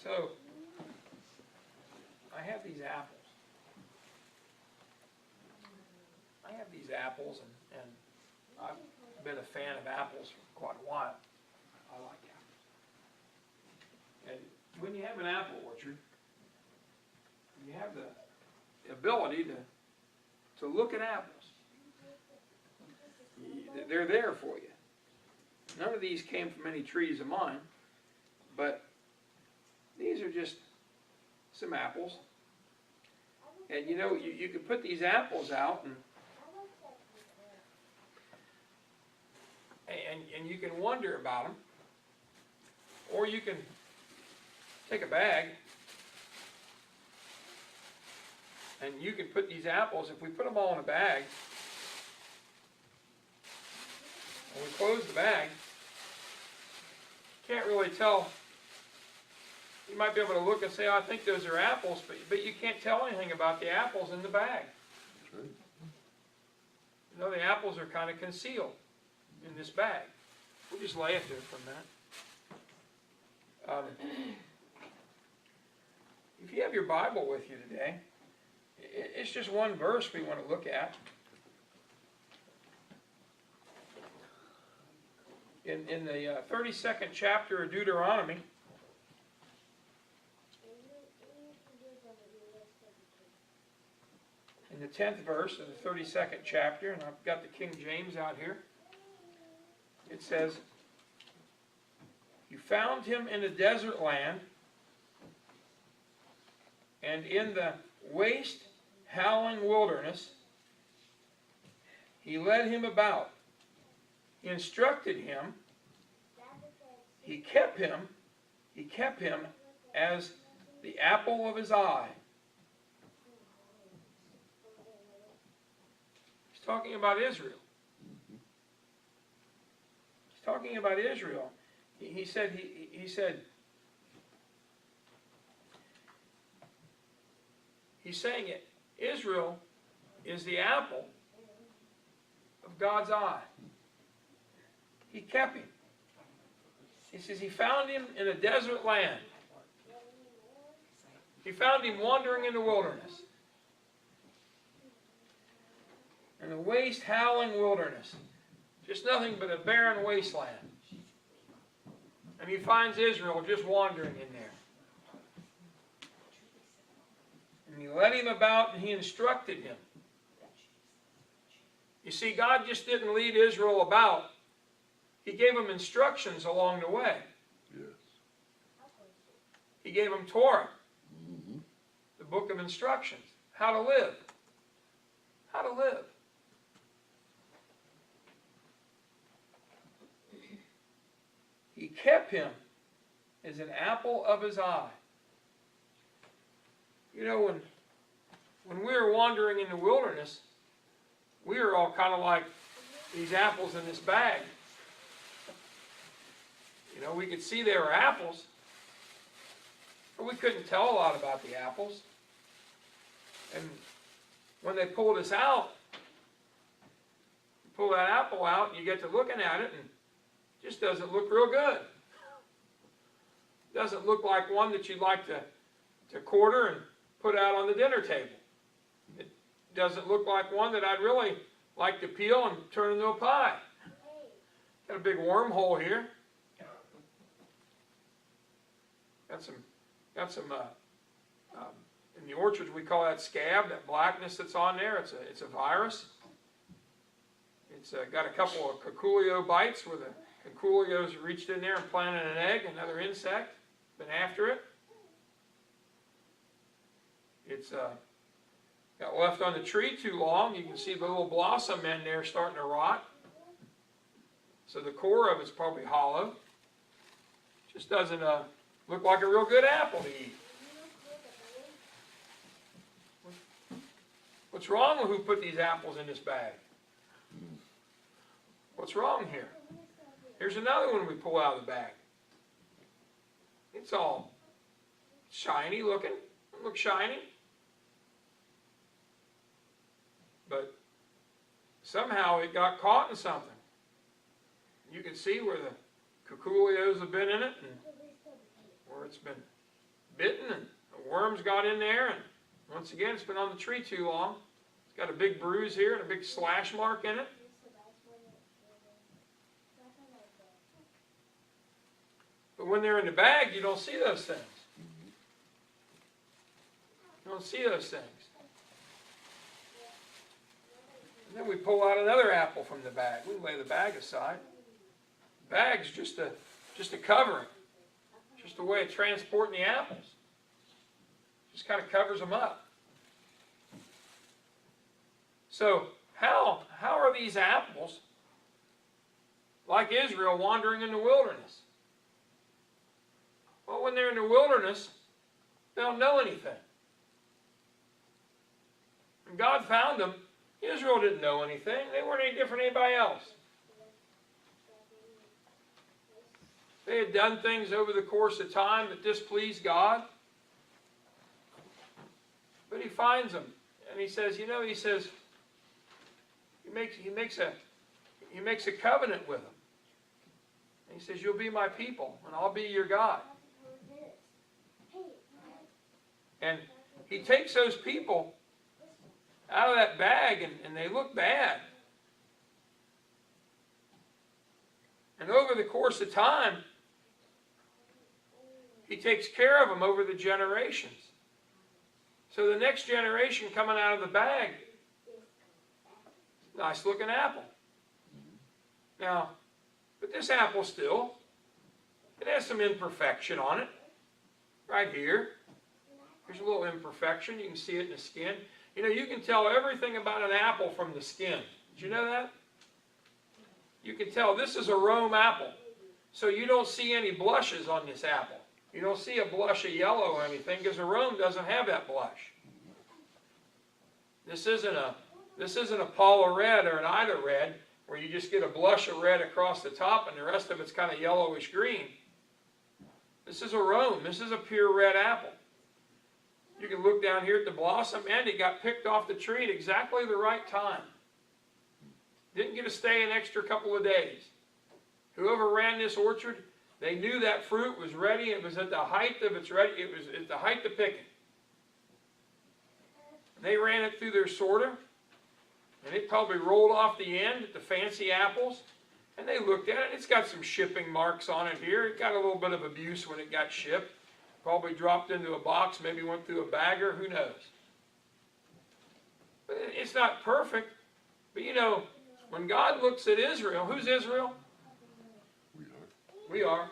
So, I have these apples. And I've been a fan of apples for quite a while. I like apples. And when you have an apple orchard, you have the ability to look at apples. They're there for you. None of these came from any trees of mine, but these are just some apples. And you know, you can put these apples out and you can wonder about them. Or you can take a bag and you can put these apples, if we put them all in a bag, and we close the bag, you can't really tell. You might be able to look and say, oh, I think those are apples, but you can't tell anything about the apples in the bag. That's right. You know, the apples are kind of concealed in this bag. We'll just lay it there for a minute. If you have your Bible with you today, it's just one verse we want to look at. In the 32nd chapter of Deuteronomy, in the 10th verse of the 32nd chapter, and I've got the King James out here, it says, "You found him in a desert land, and in the waste, howling wilderness, he led him about. He instructed him, he kept him as the apple of his eye." He's talking about Israel. He's talking about Israel. He said, he's saying it, Israel is the apple of God's eye. He kept him. He says he found him in a desert land. He found him wandering in the wilderness. In the waste, howling wilderness. Just nothing but a barren wasteland. And he finds Israel just wandering in there. And he led him about and he instructed him. You see, God just didn't lead Israel about. He gave him instructions along the way. Yes. He gave him Torah, the book of instructions, how to live. How to live. He kept him as an apple of his eye. You know, when we were wandering in the wilderness, we were all kind of like these apples in this bag. You know, we could see they were apples, but we couldn't tell a lot about the apples. And when they pulled us out, you pull that apple out, and you get to looking at it, and it just doesn't look real good. It doesn't look like one that you'd like to quarter and put out on the dinner table. It doesn't look like one that I'd really like to peel and turn into a pie. Got a big wormhole here. Got some in the orchards we call that scab, that blackness that's on there. It's a virus. It's got a couple of curculio bites where the curculios reached in there and planted an egg, another insect, been after it. It's got left on the tree too long. You can see the little blossom in there starting to rot. So the core of it's probably hollow. Just doesn't look like a real good apple to eat. What's wrong with who put these apples in this bag? What's wrong here? Here's another one we pull out of the bag. It's all shiny looking. It looks shiny. But somehow it got caught in something. You can see where the curculios have been in it and where it's been bitten and the worms got in there, and once again, it's been on the tree too long. It's got a big bruise here and a big slash mark in it. But when they're in the bag, you don't see those things. You don't see those things. And then we pull out another apple from the bag. We lay the bag aside. The bag's just a covering. Just a way of transporting the apples. Just kind of covers them up. So, how are these apples, like Israel, wandering in the wilderness? Well, when they're in the wilderness, they don't know anything. When God found them, Israel didn't know anything. They weren't any different than anybody else. They had done things over the course of time that displeased God. But he finds them. And he says, he makes a covenant with them. And he says, you'll be my people, and I'll be your God. And he takes those people out of that bag, and they look bad. And over the course of time, he takes care of them over the generations. So the next generation coming out of the bag, nice looking apple. Now, but this apple still, it has some imperfection on it. Right here. There's a little imperfection. You can see it in the skin. You can tell everything about an apple from the skin. Did you know that? You can tell this is a Rome apple. So you don't see any blushes on this apple. You don't see a blush of yellow or anything because a Rome doesn't have that blush. This isn't a Paula red or an Ida red where you just get a blush of red across the top and the rest of it's kind of yellowish green. This is a Rome. This is a pure red apple. You can look down here at the blossom, and it got picked off the tree at exactly the right time. Didn't get to stay an extra couple of days. Whoever ran this orchard, they knew that fruit was ready. It was at the height of its ready. It was at the height of picking. They ran it through their sorter, and it probably rolled off the end at the fancy apples. And they looked at it. It's got some shipping marks on it here. It got a little bit of abuse when it got shipped. Probably dropped into a box, maybe went through a bagger, who knows. But it's not perfect. But when God looks at Israel, who's Israel? We are.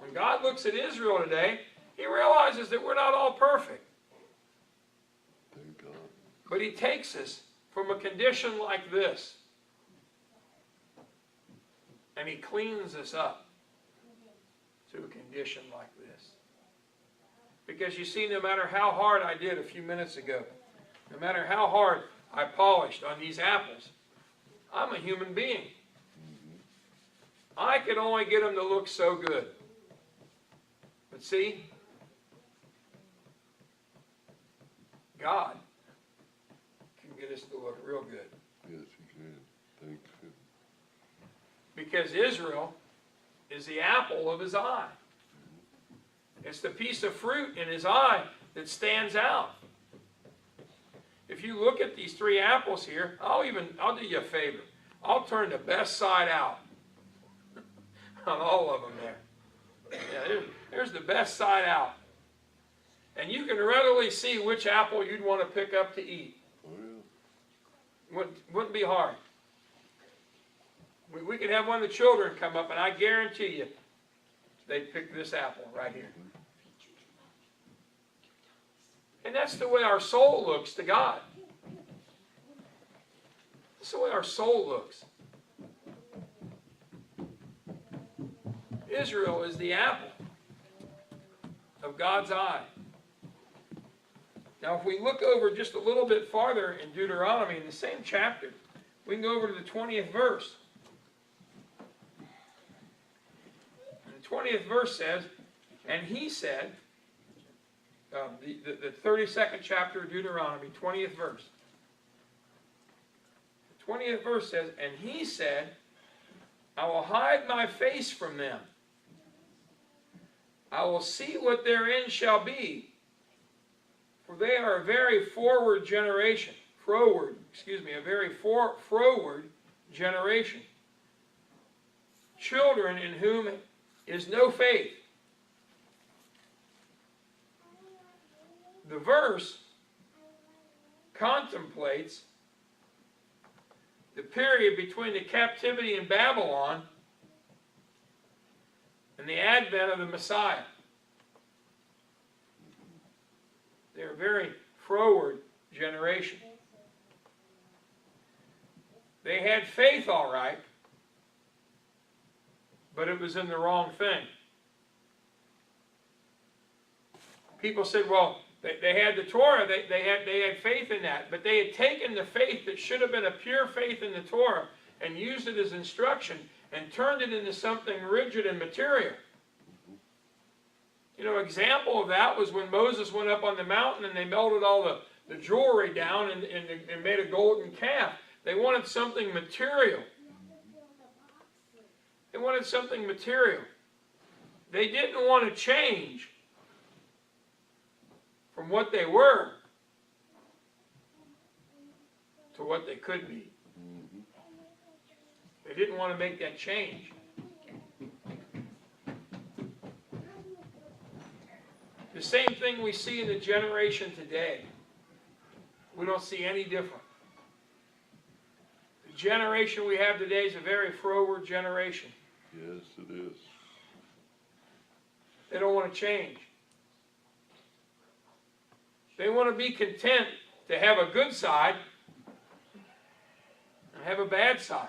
When God looks at Israel today, he realizes that we're not all perfect. Thank God. But he takes us from a condition like this, and he cleans us up to a condition like this. Because you see, no matter how hard I did a few minutes ago, no matter how hard I polished on these apples, I'm a human being. I could only get them to look so good. But see, God can get us to look real good. Yes, he can. Thank you. Because Israel is the apple of his eye. It's the piece of fruit in his eye that stands out. If you look at these three apples here, I'll do you a favor. I'll turn the best side out on all of them there. Yeah, there's the best side out. And you can readily see which apple you'd want to pick up to eat. Oh, yeah. Wouldn't be hard. We could have one of the children come up, and I guarantee you, they'd pick this apple right here. And that's the way our soul looks to God. That's the way our soul looks. Israel is the apple of God's eye. Now, if we look over just a little bit farther in Deuteronomy, in the same chapter, we can go over to the 20th verse. And the 20th verse says, and he said, the 32nd chapter of Deuteronomy, 20th verse. The 20th verse says, and he said, I will hide my face from them, I will see what their end shall be, for they are a very forward generation. A very froward generation. Children in whom is no faith. The verse contemplates the period between the captivity in Babylon and the advent of the Messiah. They're a very froward generation. They had faith, all right, but it was in the wrong thing. People said, well, they had the Torah, they had faith in that, but they had taken the faith that should have been a pure faith in the Torah and used it as instruction and turned it into something rigid and material. You know, example of that was when Moses went up on the mountain and they melted all the jewelry down and made a golden calf. They wanted something material. They wanted something material. They didn't want to change from what they were to what they could be. They didn't want to make that change. The same thing we see in the generation today. We don't see any different. The generation we have today is a very froward generation. Yes, it is. They don't want to change. They want to be content to have a good side and have a bad side.